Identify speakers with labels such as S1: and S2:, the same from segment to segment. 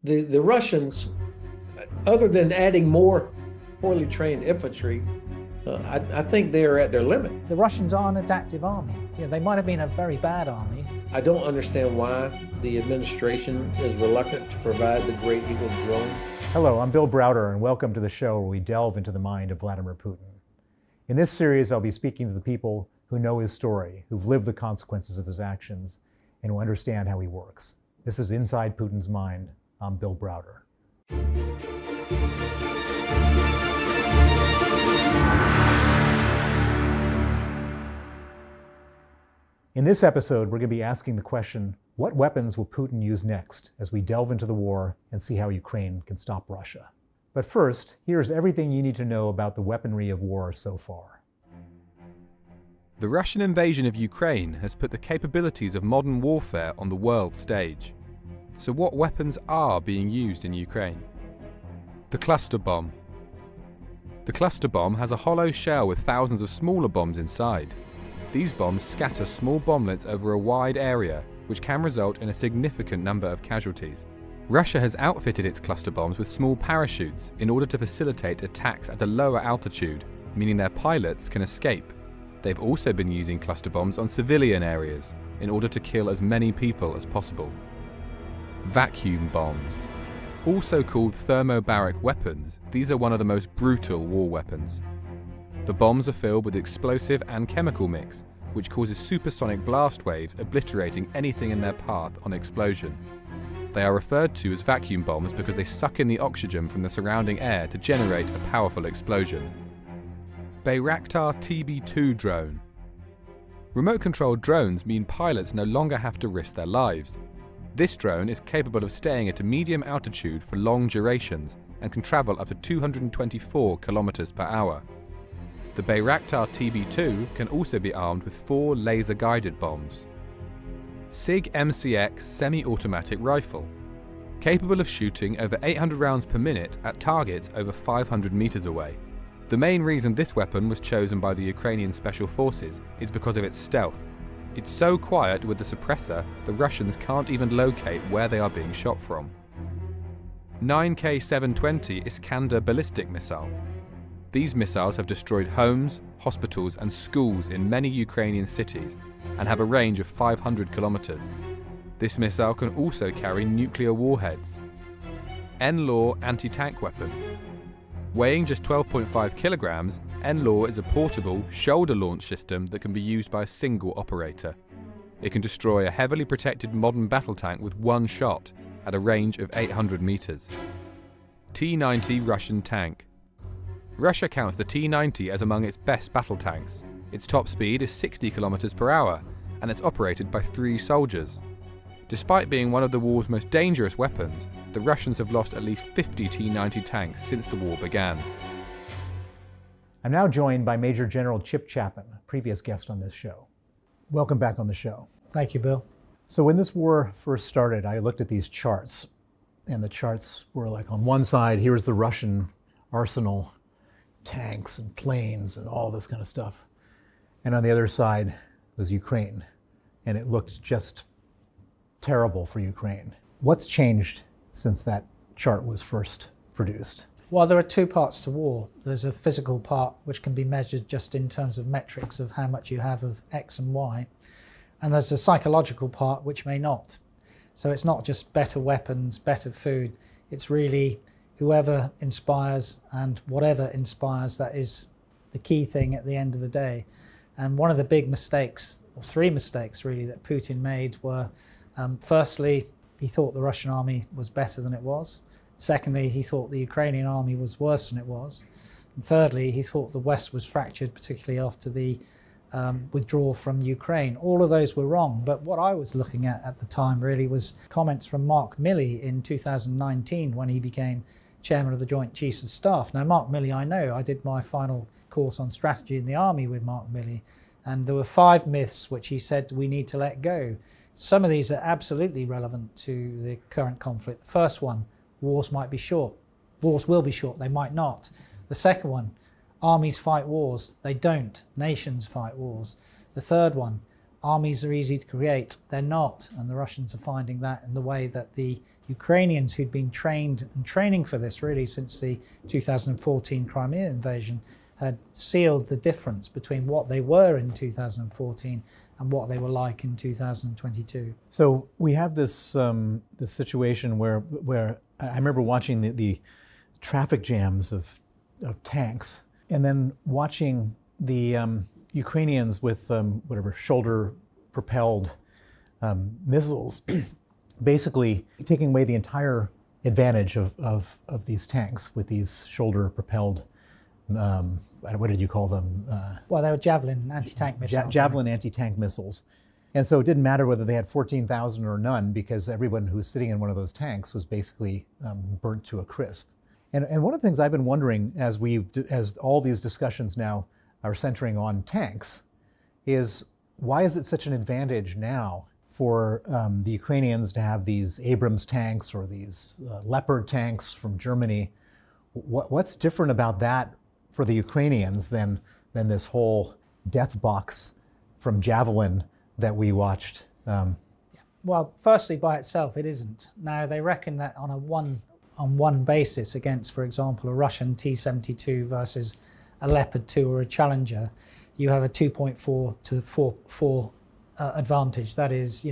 S1: The Russians, other than adding more poorly trained infantry, I think they are at their limit.
S2: The Russians are an adaptive army. They might have been a very bad army.
S1: I don't understand why the administration is reluctant to provide the Great Eagle drone.
S3: Hello, I'm Bill Browder, and welcome to the show where we delve into the mind of Vladimir Putin. In this series, I'll be speaking to the people who know his story, who've lived the consequences of his actions, and who understand how he works. This is Inside Putin's Mind. I'm Bill Browder. In this episode, we're going to be asking the question, what weapons will Putin use next as we delve into the war and see how Ukraine can stop Russia? But first, here's everything you need to know about the weaponry of war so far.
S4: The Russian invasion of Ukraine has put the capabilities of modern warfare on the world stage. So what weapons are being used in Ukraine? The cluster bomb. The cluster bomb has a hollow shell with thousands of smaller bombs inside. These bombs scatter small bomblets over a wide area, which can result in a significant number of casualties. Russia has outfitted its cluster bombs with small parachutes in order to facilitate attacks at a lower altitude, meaning their pilots can escape. They've also been using cluster bombs on civilian areas in order to kill as many people as possible. Vacuum bombs. Also called thermobaric weapons, these are one of the most brutal war weapons. The bombs are filled with explosive and chemical mix, which causes supersonic blast waves obliterating anything in their path on explosion. They are referred to as vacuum bombs because they suck in the oxygen from the surrounding air to generate a powerful explosion. Bayraktar TB2 drone. Remote-controlled drones mean pilots no longer have to risk their lives. This drone is capable of staying at a medium altitude for long durations and can travel up to 224 kilometers per hour. The Bayraktar TB2 can also be armed with 4 laser-guided bombs. SIG MCX semi-automatic rifle. Capable of shooting over 800 rounds per minute at targets over 500 meters away. The main reason this weapon was chosen by the Ukrainian Special Forces is because of its stealth. It's so quiet with the suppressor, the Russians can't even locate where they are being shot from. 9K-720 Iskander ballistic missile. These missiles have destroyed homes, hospitals and schools in many Ukrainian cities and have a range of 500 kilometers. This missile can also carry nuclear warheads. NLAW anti-tank weapon. Weighing just 12.5 kilograms, NLAW is a portable, shoulder-launched system that can be used by a single operator. It can destroy a heavily protected modern battle tank with one shot at a range of 800 meters. T-90 Russian tank. Russia counts the T-90 as among its best battle tanks. Its top speed is 60 kilometers per hour, and it's operated by 3 soldiers. Despite being one of the war's most dangerous weapons, the Russians have lost at least 50 T-90 tanks since the war began.
S3: I'm now joined by Major General Chip Chapin, a previous guest on this show. Welcome back on the show.
S2: Thank you, Bill.
S3: So when this war first started, I looked at these charts, and the charts were like, on one side, here's the Russian arsenal, tanks and planes and all this kind of stuff. And on the other side was Ukraine, and it looked just terrible for Ukraine. What's changed since that chart was first produced?
S2: Well, there are 2 parts to war. There's a physical part, which can be measured just in terms of metrics of how much you have of X and Y. And there's a psychological part, which may not. So it's not just better weapons, better food. It's really whoever inspires and whatever inspires, that is the key thing at the end of the day. And one of the big mistakes, or 3 mistakes really, that Putin made were, firstly, he thought the Russian army was better than it was. Secondly, he thought the Ukrainian army was worse than it was. And thirdly, he thought the West was fractured, particularly after the withdrawal from Ukraine. All of those were wrong, but what I was looking at the time really was comments from Mark Milley in 2019 when he became chairman of the Joint Chiefs of Staff. Now, Mark Milley, I know, I did my final course on strategy in the army with Mark Milley, and there were 5 myths which he said we need to let go. Some of these are absolutely relevant to the current conflict. The first one, wars might be short. Wars will be short, they might not. The second one, armies fight wars. They don't. Nations fight wars. The third one, armies are easy to create. They're not, and the Russians are finding that in the way that the Ukrainians, who'd been trained and training for this really since the 2014 Crimea invasion, had sealed the difference between what they were in 2014 and what they were like in 2022.
S3: So we have this this situation where I remember watching the traffic jams of tanks, and then watching the Ukrainians with whatever shoulder-propelled missiles, basically taking away the entire advantage of these tanks with these shoulder-propelled. What did you call them?
S2: Well, they were Javelin anti-tank missiles.
S3: Javelin anti-tank missiles. And so it didn't matter whether they had 14,000 or none, because everyone who was sitting in one of those tanks was basically burnt to a crisp. And one of the things I've been wondering as all these discussions now are centering on tanks is, why is it such an advantage now for the Ukrainians to have these Abrams tanks or these Leopard tanks from Germany? What's different about that for the Ukrainians than this whole death box from Javelin that we watched?
S2: Well, firstly, by itself, it isn't. Now, they reckon that on one basis against, for example, a Russian T-72 versus a Leopard 2 or a Challenger, you have a 2.4 to 4 advantage. That is,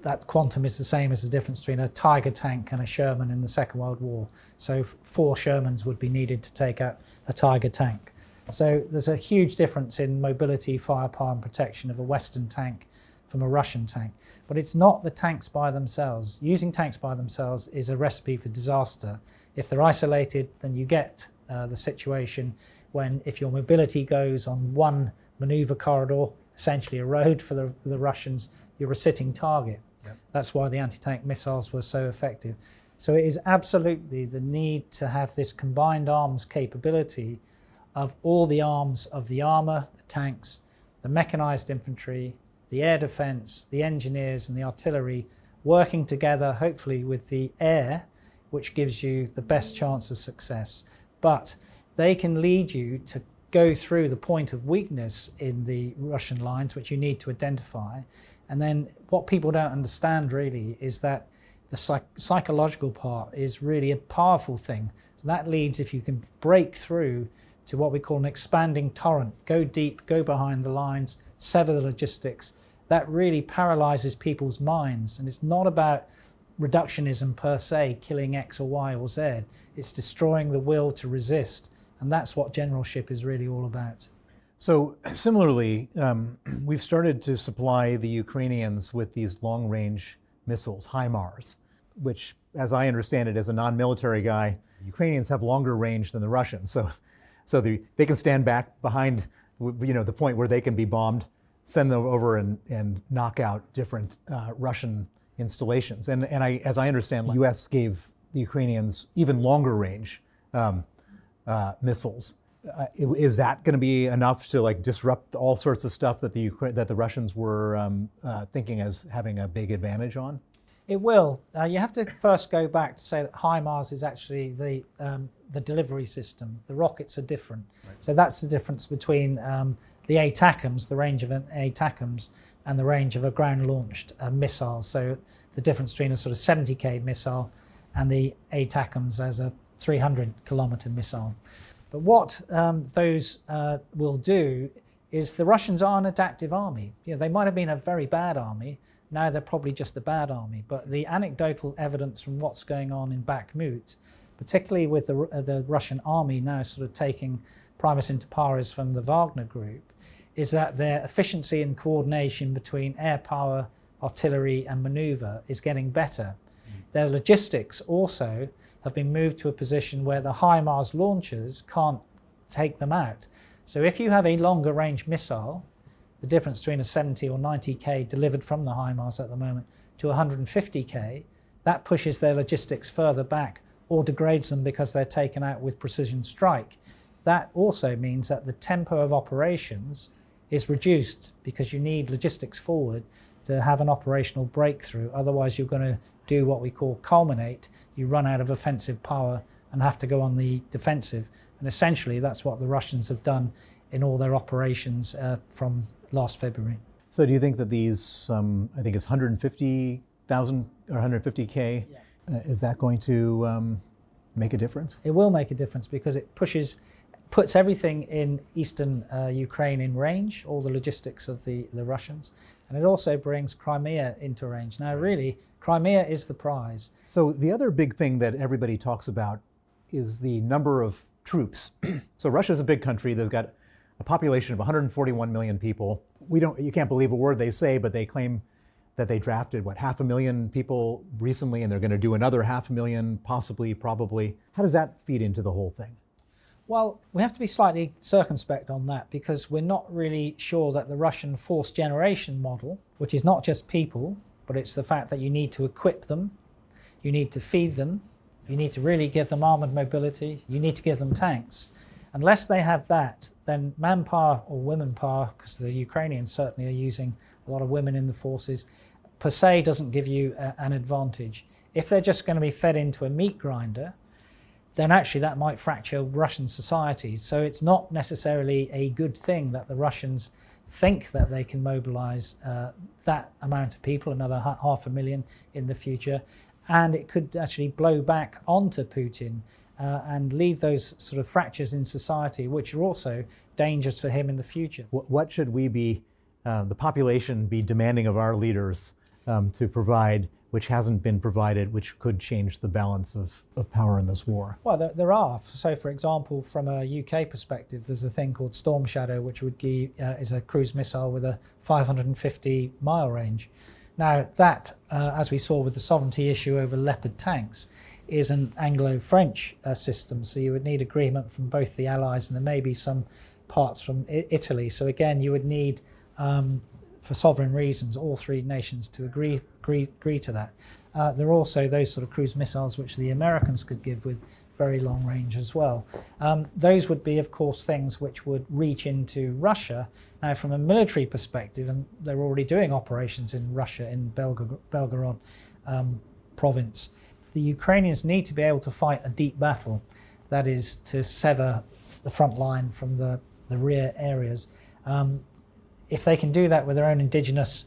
S2: that quantum is the same as the difference between a Tiger tank and a Sherman in the Second World War. So 4 Shermans would be needed to take out a Tiger tank. So there's a huge difference in mobility, firepower and protection of a Western tank from a Russian tank. But it's not the tanks by themselves. Using tanks by themselves is a recipe for disaster. If they're isolated, then you get the situation when, if your mobility goes on one maneuver corridor, essentially a road for the Russians, you're a sitting target. Yep. That's why the anti-tank missiles were so effective. So it is absolutely the need to have this combined arms capability of all the arms of the armour, the tanks, the mechanised infantry, the air defence, the engineers and the artillery working together, hopefully with the air, which gives you the best chance of success. But they can lead you to go through the point of weakness in the Russian lines, which you need to identify. And then what people don't understand really is that the psychological part is really a powerful thing. So that leads, if you can break through, to what we call an expanding torrent. Go deep, go behind the lines, sever the logistics. That really paralyzes people's minds. And it's not about reductionism per se, killing X or Y or Z. It's destroying the will to resist. And that's what generalship is really all about.
S3: So similarly, we've started to supply the Ukrainians with these long-range missiles, HIMARS, which, as I understand it as a non-military guy, the Ukrainians have longer range than the Russians. So they can stand back behind the point where they can be bombed, send them over and knock out different Russian installations. And as I understand, the U.S. gave the Ukrainians even longer range missiles. Is that going to be enough to disrupt all sorts of stuff that the Russians were thinking as having a big advantage on?
S2: It will. You have to first go back to say that HIMARS is actually the delivery system. The rockets are different. Right. So that's the difference between the ATACMS, the range of an ATACMS, and the range of a ground-launched missile. So the difference between a sort of 70K missile and the ATACMS as a 300-kilometer missile. But what those will do is, the Russians are an adaptive army. They might have been a very bad army. Now they're probably just a bad army. But the anecdotal evidence from what's going on in Bakhmut, particularly with the Russian army now sort of taking primus inter pares from the Wagner group, is that their efficiency and coordination between air power, artillery and maneuver is getting better. Their logistics also have been moved to a position where the HIMARS launchers can't take them out. So if you have a longer range missile, the difference between a 70 or 90K delivered from the HIMARS at the moment to 150K, that pushes their logistics further back or degrades them because they're taken out with precision strike. That also means that the tempo of operations is reduced because you need logistics forward to have an operational breakthrough. Otherwise, you're going to do what we call culminate. You run out of offensive power and have to go on the defensive. And essentially, that's what the Russians have done in all their operations from last February.
S3: So do you think that these, I think it's 150,000 or 150K, is that going to make a difference?
S2: It will make a difference because it puts everything in eastern Ukraine in range, all the logistics of the Russians, and it also brings Crimea into range. Now, really, Crimea is the prize.
S3: So the other big thing that everybody talks about is the number of troops. So Russia's a big country. They've got a population of 141 million people. You can't believe a word they say, but they claim that they drafted, 500,000 people recently, and they're going to do another 500,000, possibly, probably. How does that feed into the whole thing?
S2: Well, we have to be slightly circumspect on that because we're not really sure that the Russian force generation model, which is not just people, but it's the fact that you need to equip them, you need to feed them, you need to really give them armored mobility, you need to give them tanks. Unless they have that, then manpower or women power, because the Ukrainians certainly are using a lot of women in the forces, per se doesn't give you an advantage. If they're just going to be fed into a meat grinder, then actually that might fracture Russian societies. So it's not necessarily a good thing that the Russians think that they can mobilize that amount of people, another 500,000 in the future, and it could actually blow back onto Putin and lead those sort of fractures in society, which are also dangerous for him in the future.
S3: What should we be, the population, be demanding of our leaders to provide, which hasn't been provided, which could change the balance of power in this war?
S2: Well, there are. So, for example, from a UK perspective, there's a thing called Storm Shadow, which would be is a cruise missile with a 550-mile range. Now, that, as we saw with the sovereignty issue over Leopard tanks, is an Anglo-French system. So you would need agreement from both the Allies and there may be some parts from Italy. So again, you would need, for sovereign reasons, all three nations to agree to that. There are also those sort of cruise missiles which the Americans could give with very long range as well. Those would be, of course, things which would reach into Russia. Now, from a military perspective, and they're already doing operations in Russia, in Belgorod province, the Ukrainians need to be able to fight a deep battle, that is, to sever the front line from the rear areas. If they can do that with their own indigenous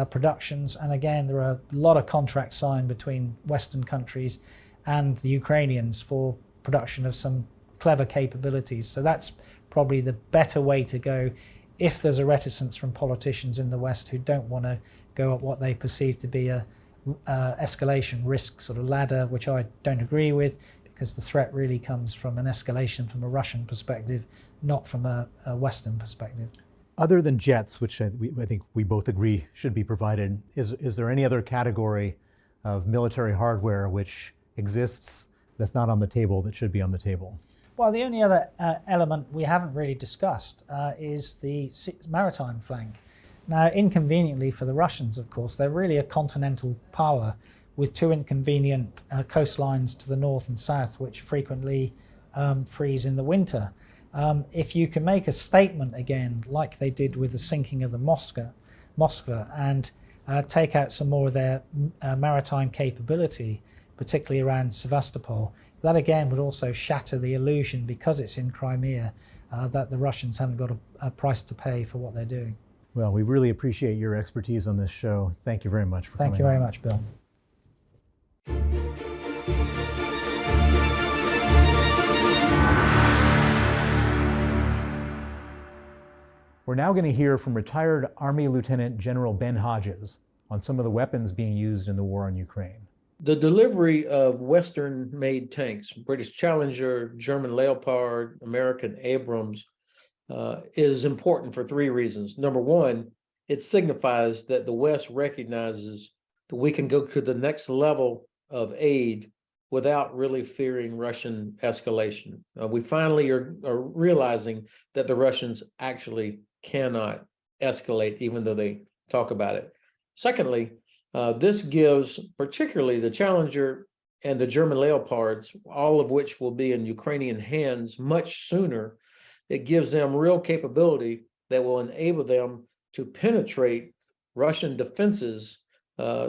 S2: productions, and again, there are a lot of contracts signed between Western countries and the Ukrainians for production of some clever capabilities. So that's probably the better way to go if there's a reticence from politicians in the West who don't want to go up what they perceive to be a escalation risk sort of ladder, which I don't agree with, because the threat really comes from an escalation from a Russian perspective, not from a Western perspective.
S3: Other than jets, which I think we both agree should be provided, is there any other category of military hardware which exists that's not on the table that should be on the table?
S2: Well, the only other element we haven't really discussed is the maritime flank. Now, inconveniently for the Russians, of course, they're really a continental power with two inconvenient coastlines to the north and south, which frequently freeze in the winter. If you can make a statement again, like they did with the sinking of the Moskva, and take out some more of their maritime capability, particularly around Sevastopol, that again would also shatter the illusion, because it's in Crimea, that the Russians haven't got a price to pay for what they're doing.
S3: Well, we really appreciate your expertise on this show. Thank you very much for coming.
S2: Thank you very much, Bill.
S3: We're now going to hear from retired Army Lieutenant General Ben Hodges on some of the weapons being used in the war in Ukraine.
S1: The delivery of Western-made tanks, British Challenger, German Leopard, American Abrams, is important for three reasons. Number one, it signifies that the West recognizes that we can go to the next level of aid without really fearing Russian escalation. We finally are realizing that the Russians actually cannot escalate, even though they talk about it. Secondly, this gives particularly the Challenger and the German Leopards, all of which will be in Ukrainian hands much sooner. It gives them real capability that will enable them to penetrate Russian defenses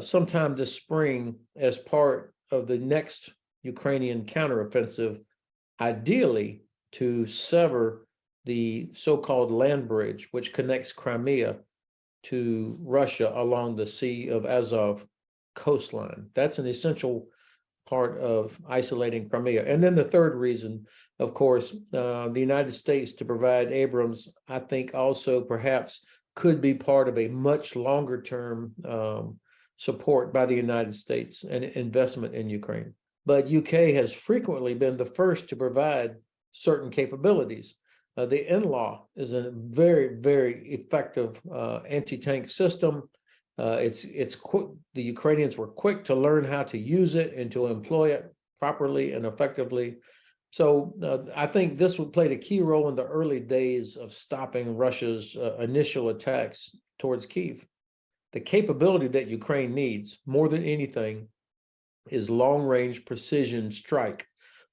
S1: sometime this spring as part of the next Ukrainian counteroffensive, ideally to sever the so-called land bridge, which connects Crimea to Russia along the Sea of Azov coastline. That's an essential part of isolating Crimea. And then the third reason, of course, the United States to provide Abrams, I think also perhaps could be part of a much longer term support by the United States and investment in Ukraine. But UK has frequently been the first to provide certain capabilities. The NLAW is a very, very effective anti-tank system. It's quick. The Ukrainians were quick to learn how to use it and to employ it properly and effectively. So I think this would play a key role in the early days of stopping Russia's initial attacks towards Kyiv. The capability that Ukraine needs more than anything is long-range precision strike,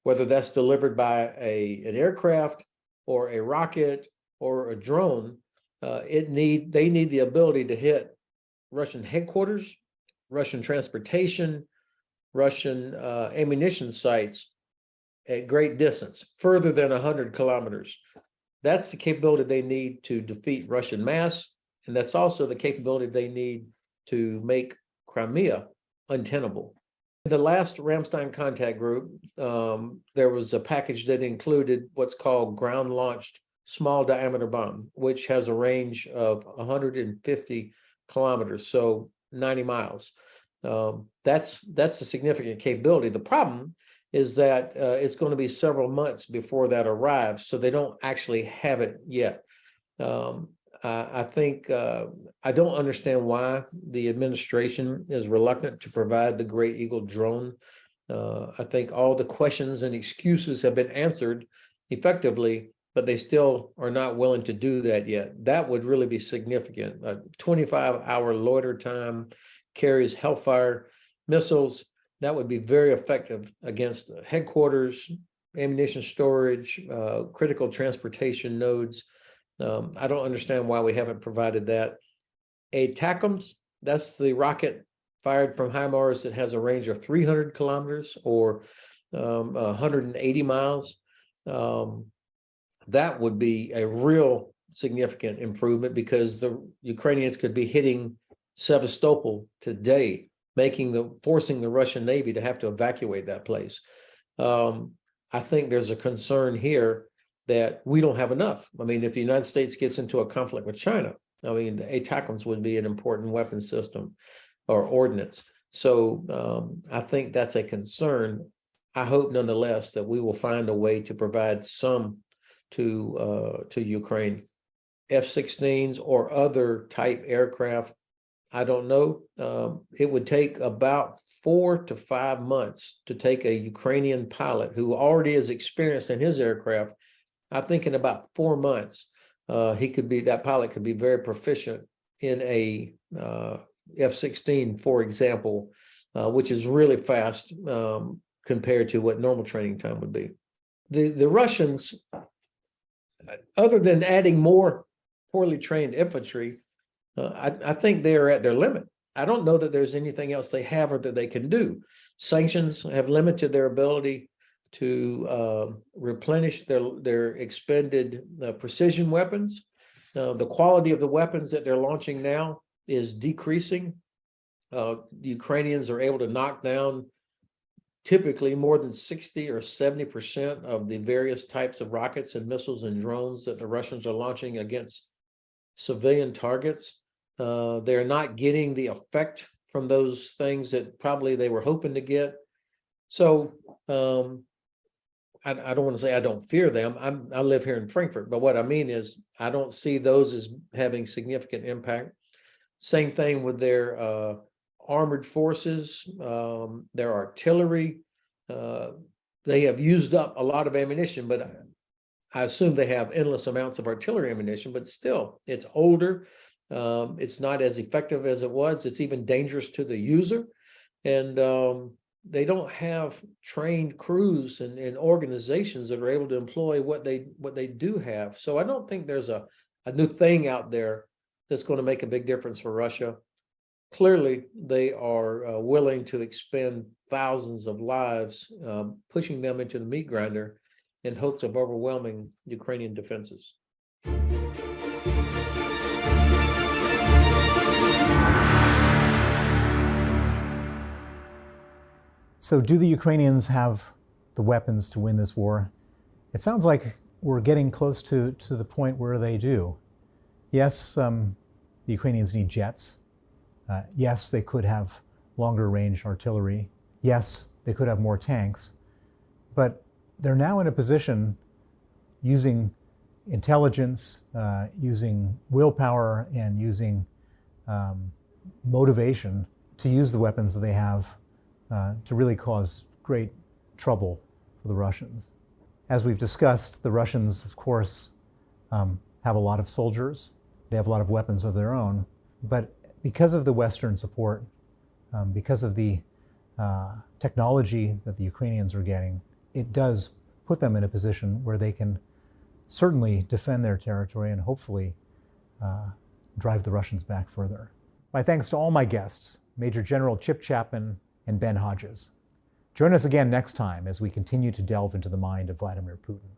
S1: whether that's delivered by an aircraft or a rocket or a drone. They need the ability to hit Russian headquarters, Russian transportation, Russian ammunition sites at great distance, further than 100 kilometers. That's the capability they need to defeat Russian mass, and that's also the capability they need to make Crimea untenable. The last Ramstein contact group, there was a package that included what's called ground-launched small diameter bomb, which has a range of 150 kilometers, so 90 miles. That's a significant capability. The problem is that it's going to be several months before that arrives, so they don't actually have it yet. I think I don't understand why the administration is reluctant to provide the Great Eagle drone. I think all the questions and excuses have been answered effectively, but they still are not willing to do that yet. That would really be significant. A 25-hour loiter time, carries Hellfire missiles. That would be very effective against headquarters, ammunition storage, critical transportation nodes. I don't understand why we haven't provided that. ATACMS, that's the rocket fired from HIMARS that has a range of 300 kilometers or 180 miles. That would be a real significant improvement because the Ukrainians could be hitting Sevastopol today, forcing the Russian Navy to have to evacuate that place. I think there's a concern here that we don't have enough. I mean, if the United States gets into a conflict with China, I mean, the ATACMS would be an important weapon system or ordnance. So I think that's a concern. I hope nonetheless that we will find a way to provide some to Ukraine. F-16s or other type aircraft, I don't know. It would take about 4 to 5 months to take a Ukrainian pilot who already is experienced in his aircraft. I think in about 4 months, that pilot could be very proficient in a F-16, for example, which is really fast compared to what normal training time would be. The Russians, other than adding more poorly trained infantry, I think they are at their limit. I don't know that there's anything else they have or that they can do. Sanctions have limited their ability to replenish their expended precision weapons. The quality of the weapons that they're launching now is decreasing. The Ukrainians are able to knock down typically more than 60 or 70% of the various types of rockets and missiles and drones that the Russians are launching against civilian targets. They're not getting the effect from those things that probably they were hoping to get. So I don't want to say I don't fear them. I live here in Frankfurt, but what I mean is I don't see those as having significant impact. Same thing with their armored forces, their artillery. They have used up a lot of ammunition, but I assume they have endless amounts of artillery ammunition, but still, it's older. It's not as effective as it was. It's even dangerous to the user. And they don't have trained crews and organizations that are able to employ what they do have. So I don't think there's a new thing out there that's going to make a big difference for Russia. Clearly, they are willing to expend thousands of lives, pushing them into the meat grinder in hopes of overwhelming Ukrainian defenses.
S3: So do the Ukrainians have the weapons to win this war? It sounds like we're getting close to the point where they do. Yes, the Ukrainians need jets. Yes, they could have longer range artillery. Yes, they could have more tanks. But they're now in a position, using intelligence, using willpower, and using motivation, to use the weapons that they have to really cause great trouble for the Russians. As we've discussed, the Russians, of course, have a lot of soldiers. They have a lot of weapons of their own. But because of the Western support, because of the technology that the Ukrainians are getting, it does put them in a position where they can certainly defend their territory and hopefully drive the Russians back further. My thanks to all my guests, Major General Chip Chapman and Ben Hodges. Join us again next time as we continue to delve into the mind of Vladimir Putin.